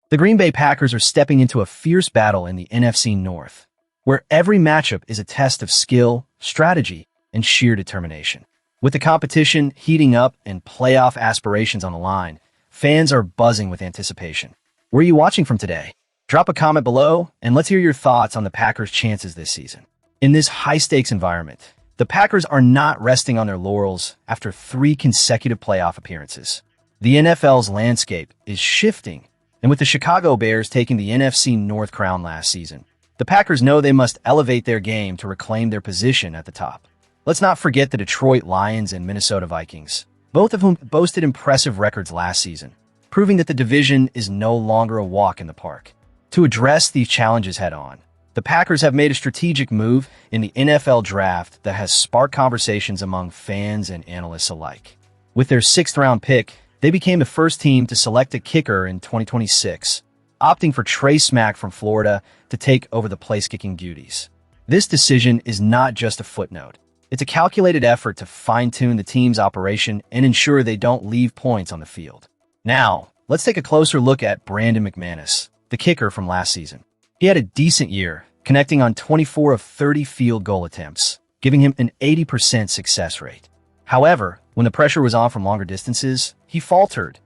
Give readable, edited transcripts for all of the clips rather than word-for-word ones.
The Green Bay Packers are stepping into a fierce battle in the NFC North, where every matchup is a test of skill, strategy, and sheer determination. With the competition heating up and playoff aspirations on the line, fans are buzzing with anticipation. Where are you watching from today? Drop a comment below, and let's hear your thoughts on the Packers' chances this season. In this high-stakes environment, the Packers are not resting on their laurels after 3 consecutive playoff appearances. The NFL's landscape is shifting, and with the Chicago Bears taking the NFC North crown last season, the Packers know they must elevate their game to reclaim their position at the top. Let's not forget the Detroit Lions and Minnesota Vikings, both of whom boasted impressive records last season, proving that the division is no longer a walk in the park. To address these challenges head-on, the Packers have made a strategic move in the NFL draft that has sparked conversations among fans and analysts alike. With their 6th-round pick, they became the first team to select a kicker in 2026, opting for Trey Smack from Florida to take over the place-kicking duties. This decision is not just a footnote. It's a calculated effort to fine-tune the team's operation and ensure they don't leave points on the field. Now, let's take a closer look at Brandon Cisse, the kicker from last season. He had a decent year, connecting on 24 of 30 field goal attempts, giving him an 80% success rate. However, when the pressure was on from longer distances, he faltered,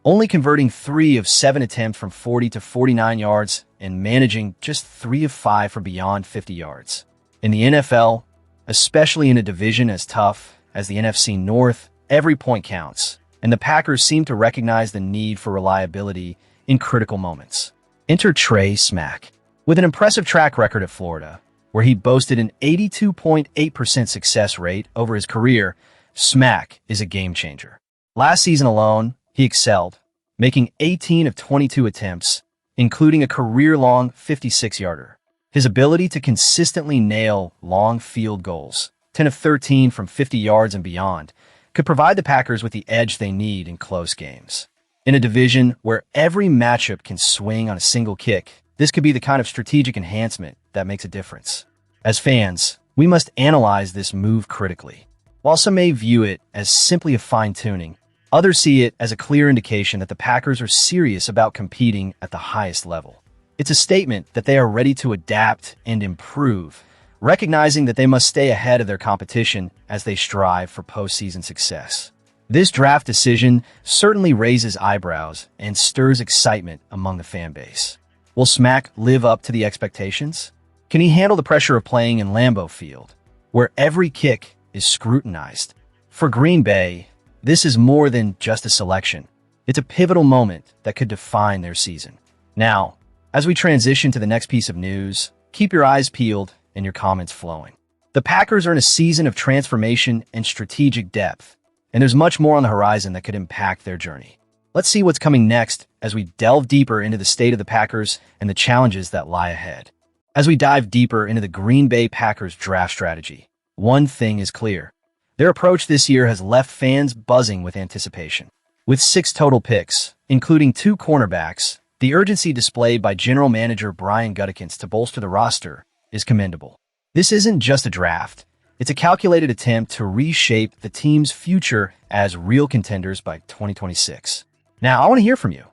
only converting 3 of 7 attempts from 40 to 49 yards and managing just 3 of 5 from beyond 50 yards. In the NFL, especially in a division as tough as the NFC North, every point counts, and the Packers seem to recognize the need for reliability in critical moments. Enter Trey Smack. With an impressive track record at Florida, where he boasted an 82.8% success rate over his career, Smack is a game-changer. Last season alone, he excelled, making 18 of 22 attempts, including a career-long 56-yarder. His ability to consistently nail long field goals, 10 of 13 from 50 yards and beyond, could provide the Packers with the edge they need in close games. In a division where every matchup can swing on a single kick, this could be the kind of strategic enhancement that makes a difference. As fans, we must analyze this move critically. While some may view it as simply a fine-tuning, others see it as a clear indication that the Packers are serious about competing at the highest level. It's a statement that they are ready to adapt and improve, recognizing that they must stay ahead of their competition as they strive for postseason success. This draft decision certainly raises eyebrows and stirs excitement among the fan base. Will Smack live up to the expectations? Can he handle the pressure of playing in Lambeau Field, where every kick is scrutinized? For Green Bay, this is more than just a selection. It's a pivotal moment that could define their season. Now, as we transition to the next piece of news, keep your eyes peeled and your comments flowing. The Packers are in a season of transformation and strategic depth, and there's much more on the horizon that could impact their journey. Let's see what's coming next as we delve deeper into the state of the Packers and the challenges that lie ahead. As we dive deeper into the Green Bay Packers draft strategy, one thing is clear. Their approach this year has left fans buzzing with anticipation. With 6 total picks, including 2 cornerbacks, the urgency displayed by General Manager Brian Gutekunst to bolster the roster is commendable. This isn't just a draft. It's a calculated attempt to reshape the team's future as real contenders by 2026. Now, I want to hear from you.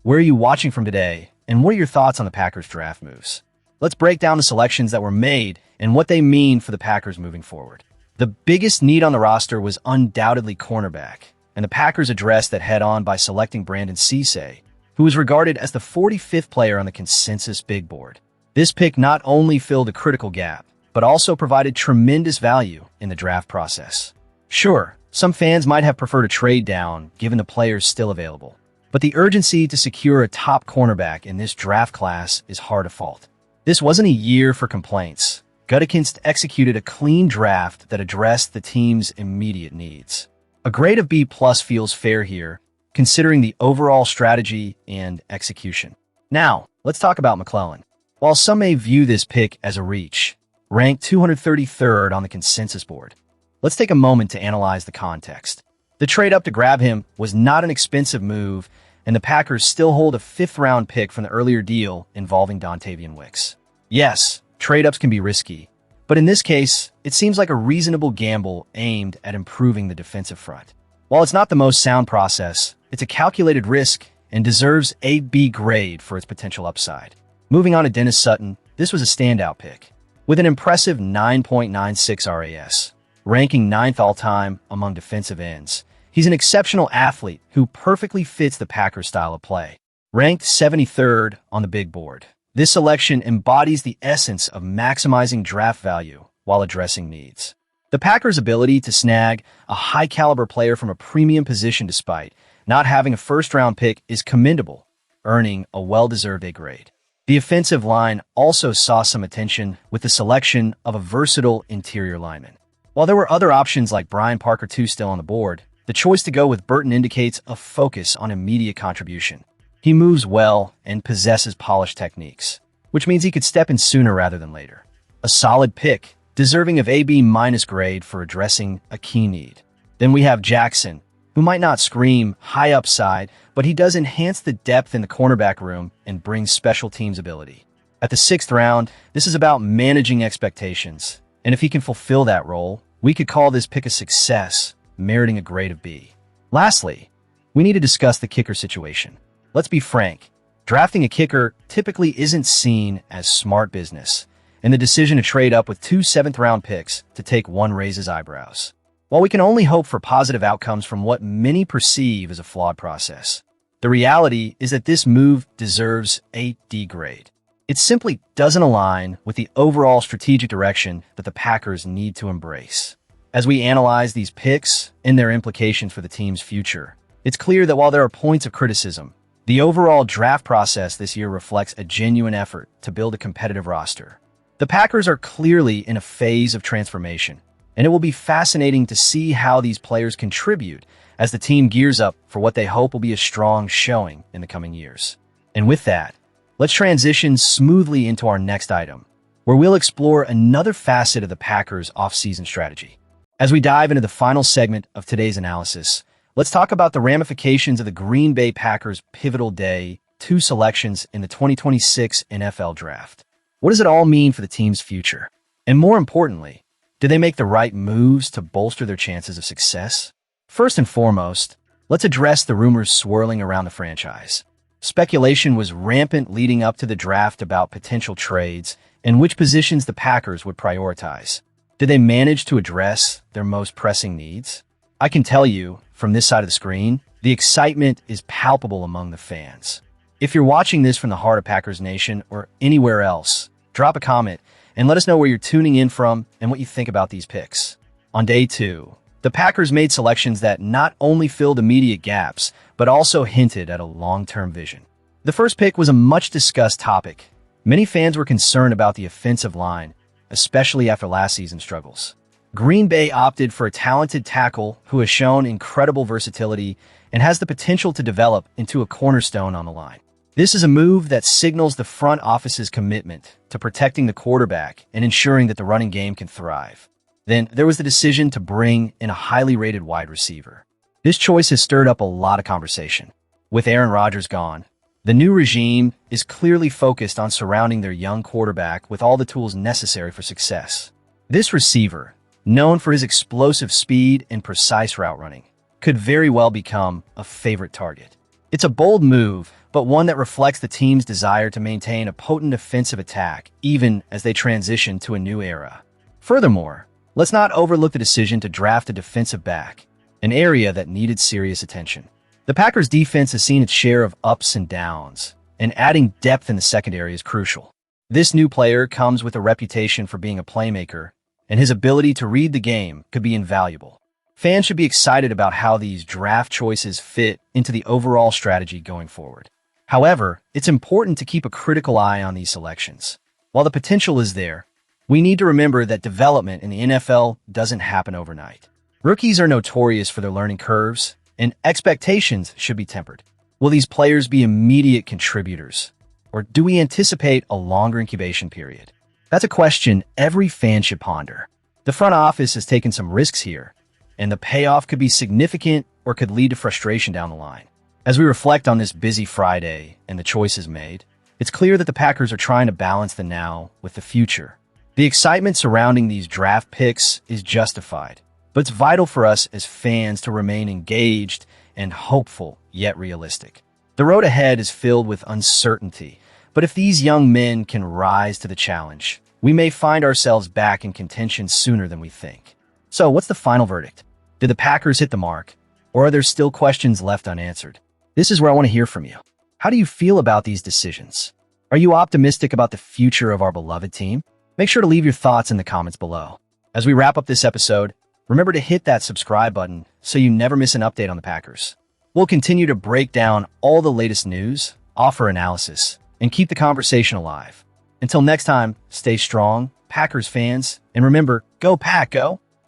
Where are you watching from today, and what are your thoughts on the Packers draft moves? Let's break down the selections that were made and what they mean for the Packers moving forward. The biggest need on the roster was undoubtedly cornerback, and the Packers addressed that head-on by selecting Brandon Cisse, who was regarded as the 45th player on the consensus big board. This pick not only filled a critical gap, but also provided tremendous value in the draft process. Sure, some fans might have preferred a trade down given the players still available, but the urgency to secure a top cornerback in this draft class is hard to fault. This wasn't a year for complaints. Gutekunst executed a clean draft that addressed the team's immediate needs. A grade of B+ feels fair here, considering the overall strategy and execution. Now, let's talk about McClellan. While some may view this pick as a reach, ranked 233rd on the consensus board, let's take a moment to analyze the context. The trade up to grab him was not an expensive move, and the Packers still hold a 5th-round pick from the earlier deal involving Dontavian Wicks. Yes, trade-ups can be risky, but in this case, it seems like a reasonable gamble aimed at improving the defensive front. While it's not the most sound process, it's a calculated risk and deserves a B grade for its potential upside. Moving on to Dennis Sutton, this was a standout pick. With an impressive 9.96 RAS, ranking 9th all-time among defensive ends, he's an exceptional athlete who perfectly fits the Packers' style of play. Ranked 73rd on the big board, this selection embodies the essence of maximizing draft value while addressing needs. The Packers' ability to snag a high-caliber player from a premium position despite not having a first-round pick is commendable, earning a well-deserved A grade. The offensive line also saw some attention with the selection of a versatile interior lineman. While there were other options like Brian Parker II still on the board, the choice to go with Burton indicates a focus on immediate contribution. He moves well and possesses polished techniques, which means he could step in sooner rather than later. A solid pick, deserving of AB- grade for addressing a key need. Then we have Jackson, who might not scream high upside, but he does enhance the depth in the cornerback room and brings special teams ability. At the 6th round, this is about managing expectations, and if he can fulfill that role, we could call this pick a success, meriting a grade of B. Lastly, we need to discuss the kicker situation. Let's be frank, drafting a kicker typically isn't seen as smart business, and the decision to trade up with 2 7th-round picks to take one raises eyebrows. While we can only hope for positive outcomes from what many perceive as a flawed process, the reality is that this move deserves a D grade. It simply doesn't align with the overall strategic direction that the Packers need to embrace. As we analyze these picks and their implications for the team's future, it's clear that while there are points of criticism, the overall draft process this year reflects a genuine effort to build a competitive roster. The Packers are clearly in a phase of transformation, and it will be fascinating to see how these players contribute as the team gears up for what they hope will be a strong showing in the coming years. And with that, let's transition smoothly into our next item, where we'll explore another facet of the Packers' offseason strategy. As we dive into the final segment of today's analysis, let's talk about the ramifications of the Green Bay Packers' pivotal day 2 selections in the 2026 NFL Draft. What does it all mean for the team's future? And more importantly, do they make the right moves to bolster their chances of success? First and foremost, let's address the rumors swirling around the franchise. Speculation was rampant leading up to the draft about potential trades and which positions the Packers would prioritize. Did they manage to address their most pressing needs? I can tell you, from this side of the screen, the excitement is palpable among the fans. If you're watching this from the heart of Packers Nation or anywhere else, drop a comment and let us know where you're tuning in from and what you think about these picks. On day 2, the Packers made selections that not only filled immediate gaps, but also hinted at a long-term vision. The first pick was a much-discussed topic. Many fans were concerned about the offensive line, especially after last season's struggles. Green Bay opted for a talented tackle who has shown incredible versatility and has the potential to develop into a cornerstone on the line. This is a move that signals the front office's commitment to protecting the quarterback and ensuring that the running game can thrive. Then there was the decision to bring in a highly rated wide receiver. This choice has stirred up a lot of conversation. With Aaron Rodgers gone, the new regime is clearly focused on surrounding their young quarterback with all the tools necessary for success. This receiver, known for his explosive speed and precise route running, could very well become a favorite target. It's a bold move, but one that reflects the team's desire to maintain a potent offensive attack even as they transition to a new era. Furthermore, let's not overlook the decision to draft a defensive back, an area that needed serious attention. The Packers' defense has seen its share of ups and downs, and adding depth in the secondary is crucial. This new player comes with a reputation for being a playmaker, and his ability to read the game could be invaluable. Fans should be excited about how these draft choices fit into the overall strategy going forward. However, it's important to keep a critical eye on these selections. While the potential is there, we need to remember that development in the NFL doesn't happen overnight. Rookies are notorious for their learning curves, and expectations should be tempered. Will these players be immediate contributors, or do we anticipate a longer incubation period? That's a question every fan should ponder. The front office has taken some risks here, and the payoff could be significant or could lead to frustration down the line. As we reflect on this busy Friday and the choices made, it's clear that the Packers are trying to balance the now with the future. The excitement surrounding these draft picks is justified, but it's vital for us as fans to remain engaged and hopeful yet realistic. The road ahead is filled with uncertainty, but if these young men can rise to the challenge, we may find ourselves back in contention sooner than we think. So, what's the final verdict? Did the Packers hit the mark, or are there still questions left unanswered? This is where I want to hear from you. How do you feel about these decisions? Are you optimistic about the future of our beloved team? Make sure to leave your thoughts in the comments below. As we wrap up this episode, remember to hit that subscribe button so you never miss an update on the Packers. We'll continue to break down all the latest news, offer analysis, and keep the conversation alive. Until next time, stay strong, Packers fans, and remember, go Pack, go!